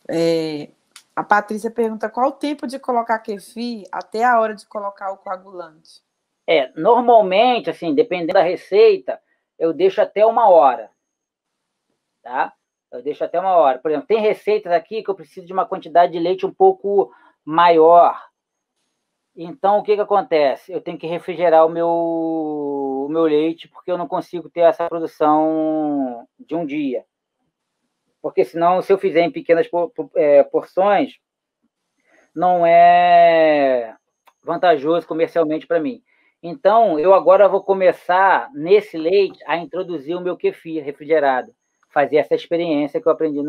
É, a Patrícia pergunta qual o tempo de colocar kefir até a hora de colocar o coagulante. Normalmente, assim, dependendo da receita, eu deixo até 1 hora, tá? Eu deixo até 1 hora. Por exemplo, tem receitas aqui que eu preciso de uma quantidade de leite um pouco maior. Então, o que acontece? Eu tenho que refrigerar o meu leite, porque eu não consigo ter essa produção de um dia. Porque senão, se eu fizer em pequenas porções, não é vantajoso comercialmente para mim. Então, eu agora vou começar, nesse leite, a introduzir o meu kefir refrigerado. Fazer essa experiência que eu aprendi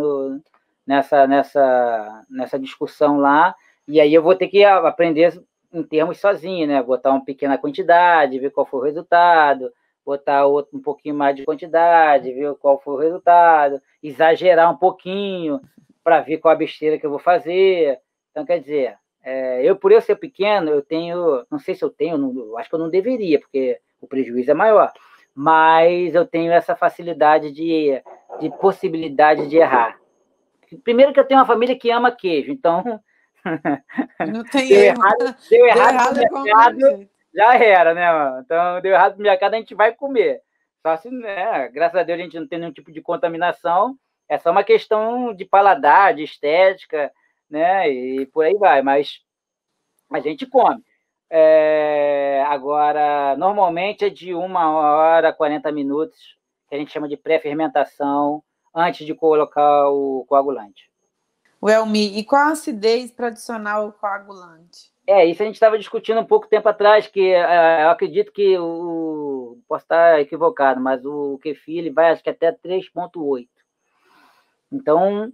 nessa discussão lá. E aí eu vou ter que aprender em termos sozinho, né? Botar uma pequena quantidade, ver qual foi o resultado, botar um pouquinho mais de quantidade, ver qual foi o resultado, exagerar um pouquinho para ver qual a besteira que eu vou fazer. Então, quer dizer, por eu ser pequeno, eu tenho, não sei se eu tenho, não, acho que eu não deveria, porque o prejuízo é maior, mas eu tenho essa facilidade de possibilidade de errar. Primeiro que eu tenho uma família que ama queijo, então não tem erro. Deu errado no mercado, já era, né, mano? Então, deu errado no mercado, a gente vai comer. Só se, né, graças a Deus, a gente não tem nenhum tipo de contaminação, é só uma questão de paladar, de estética, né, e por aí vai, mas a gente come. Agora, normalmente é de 1 hora, 40 minutos, que a gente chama de pré-fermentação, antes de colocar o coagulante. Welmi, e qual a acidez para adicionar o coagulante? Isso a gente estava discutindo um pouco tempo atrás, que eu acredito que posso estar equivocado, mas o kefir ele vai acho que até 3,8. Então,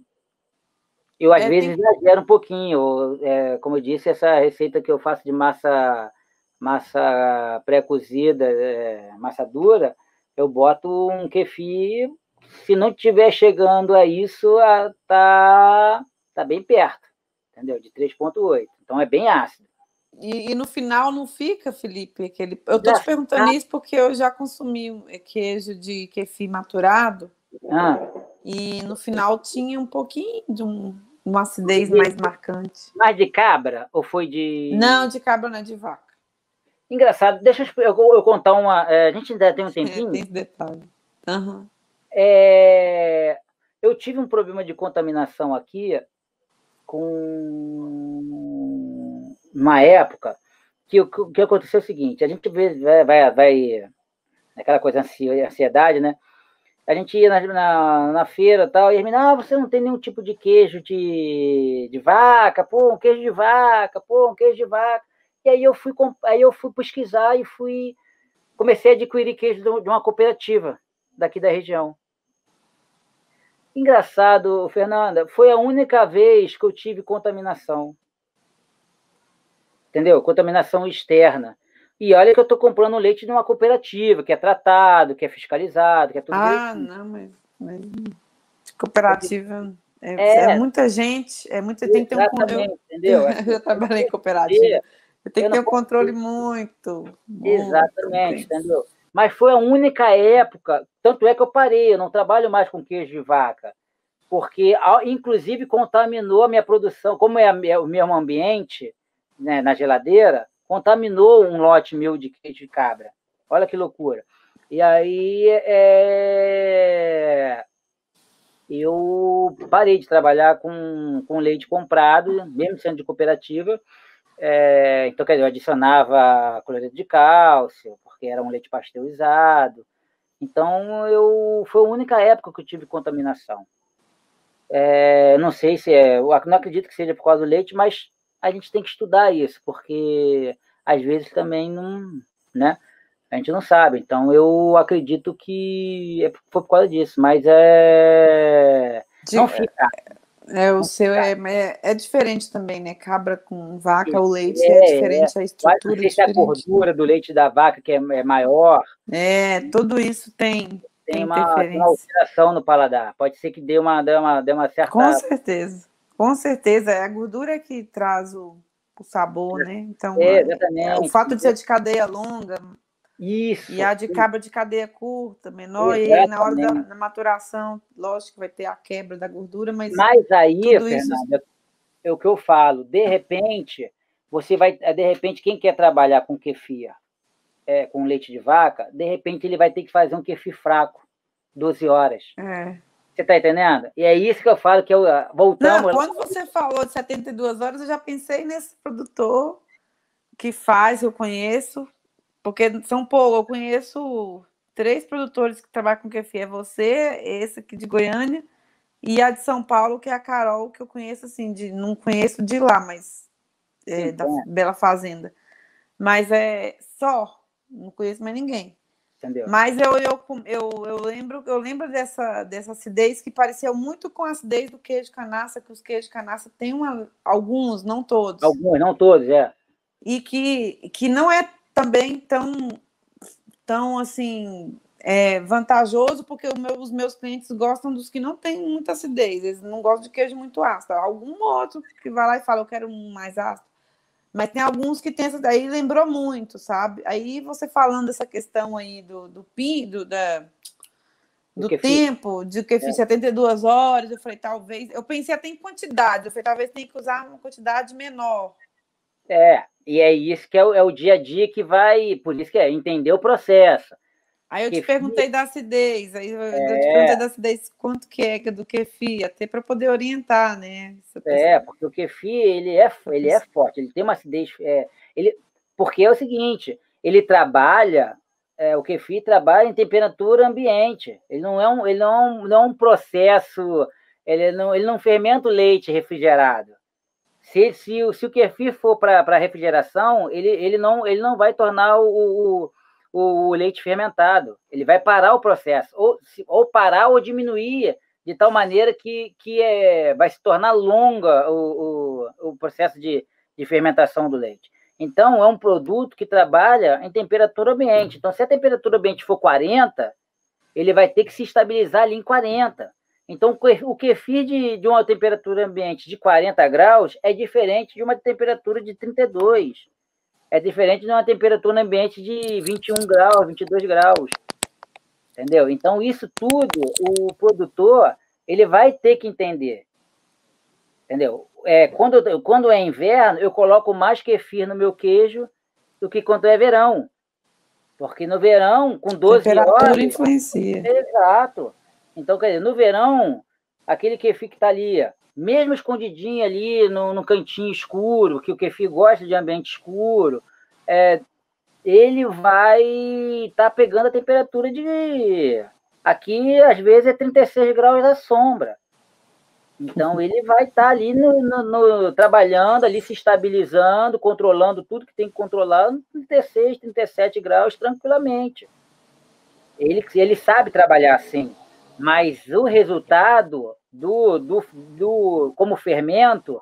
eu às vezes exagero um pouquinho. Como eu disse, essa receita que eu faço de massa pré-cozida, massa dura, eu boto um kefir, se não estiver chegando a isso, tá bem perto, entendeu? De 3,8. Então é bem ácido. E no final não fica, Felipe? Eu estou te perguntando isso porque eu já consumi queijo de kefir maturado e no final tinha um pouquinho de uma acidez mais marcante. Mais de cabra ou foi de... Não, de cabra não, é de vaca. Engraçado, deixa eu contar uma... a gente ainda tem um tempinho? Tem esse detalhe. Uhum. Eu tive um problema de contaminação aqui com uma época que aconteceu o seguinte, a gente vai aquela coisa, ansiedade, né? A gente ia na feira e tal, e a menina, você não tem nenhum tipo de queijo de vaca, um queijo de vaca, um queijo de vaca. E aí eu fui pesquisar e comecei a adquirir queijo de uma cooperativa daqui da região. Engraçado, Fernanda, foi a única vez que eu tive contaminação. Entendeu? Contaminação externa. E olha que eu estou comprando leite de uma cooperativa, que é tratado, que é fiscalizado, que é tudo direitinho. Não, mas cooperativa é muita gente, tem que ter um controle. Entendeu? Eu trabalhei em cooperativa. Tem que ter um controle muito. Exatamente, entendeu? Mas foi a única época, tanto é que eu parei, eu não trabalho mais com queijo de vaca, porque, inclusive, contaminou a minha produção, como é o mesmo ambiente, né, na geladeira, contaminou um lote meu de queijo de cabra. Olha que loucura. E aí eu parei de trabalhar com leite comprado, mesmo sendo de cooperativa. Então, quer dizer, eu adicionava cloreto de cálcio, porque era um leite pasteurizado. Então, foi a única época que eu tive contaminação. Não sei se eu não acredito que seja por causa do leite, mas a gente tem que estudar isso, porque às vezes também não, né? A gente não sabe. Então, eu acredito que foi por causa disso, mas não fica. O seu é diferente também, né? Cabra com vaca, o leite é diferente, a estrutura é diferente. A gordura do leite da vaca, que é maior. Tudo isso tem uma alteração no paladar. Pode ser que dê uma certa... Com certeza. É a gordura que traz o sabor, né? Então, exatamente. O fato de ser de cadeia longa Isso. E a de cabra de cadeia curta, menor, e aí na hora da maturação, lógico que vai ter a quebra da gordura, mas aí, tudo Fernanda, é o que eu falo. De repente, você vai. De repente, quem quer trabalhar com kefir, com leite de vaca, de repente ele vai ter que fazer um kefir fraco, 12 horas. Você está entendendo? E é isso que eu falo, que voltamos... Não, quando você falou de 72 horas, eu já pensei nesse produtor que faz, eu conheço, porque são poucos, eu conheço 3 produtores que trabalham com kefir, é você, esse aqui de Goiânia, e a de São Paulo, que é a Carol, que eu conheço assim, não conheço de lá, mas da Bela Fazenda. Mas só, não conheço mais ninguém. Entendeu? Mas eu lembro dessa acidez que pareceu muito com a acidez do queijo canaça, que os queijos canaça têm alguns, não todos. Alguns, não todos, E que não é também tão assim, vantajoso, porque os meus clientes gostam dos que não têm muita acidez, eles não gostam de queijo muito ácido. Algum outro que vai lá e fala, eu quero um mais ácido. Mas tem alguns que tem essa daí, lembrou muito, sabe? Aí você falando dessa questão aí do tempo, de que eu fiz 72 horas, eu falei, talvez... Eu pensei até em quantidade, eu falei, talvez tenha que usar uma quantidade menor. E é isso que é o dia a dia que vai... Por isso que entender o processo. Aí eu te perguntei da acidez, quanto que é do kefir, até para poder orientar, né? Porque o kefir, ele é forte, ele tem uma acidez... porque é o seguinte, ele trabalha... o kefir trabalha em temperatura ambiente. Ele não é um processo... Ele não fermenta o leite refrigerado. Se o kefir for para refrigeração, ele não vai tornar o leite fermentado. Ele vai parar o processo, ou parar ou diminuir, de tal maneira que vai se tornar longa o processo de fermentação do leite. Então, é um produto que trabalha em temperatura ambiente. Então, se a temperatura ambiente for 40, ele vai ter que se estabilizar ali em 40. Então, o kefir de uma temperatura ambiente de 40 graus é diferente de uma temperatura de 32. É diferente de uma temperatura ambiente de 21 graus, 22 graus. Entendeu? Então, isso tudo, o produtor, ele vai ter que entender. Entendeu? Quando é inverno, eu coloco mais kefir no meu queijo do que quando é verão. Porque no verão, com 12 horas... Temperatura influencia. Exato. Então, quer dizer, no verão, aquele kefir que está ali, mesmo escondidinho ali no cantinho escuro, que o kefir gosta de ambiente escuro, ele vai estar pegando a temperatura de... Aqui, às vezes, é 36 graus à sombra. Então, ele vai estar ali trabalhando, ali se estabilizando, controlando tudo que tem que controlar, 36, 37 graus tranquilamente. Ele sabe trabalhar assim. Mas o resultado como fermento,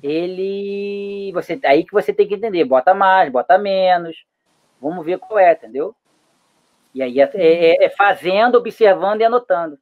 aí que você tem que entender, bota mais, bota menos, vamos ver qual entendeu? E aí fazendo, observando e anotando.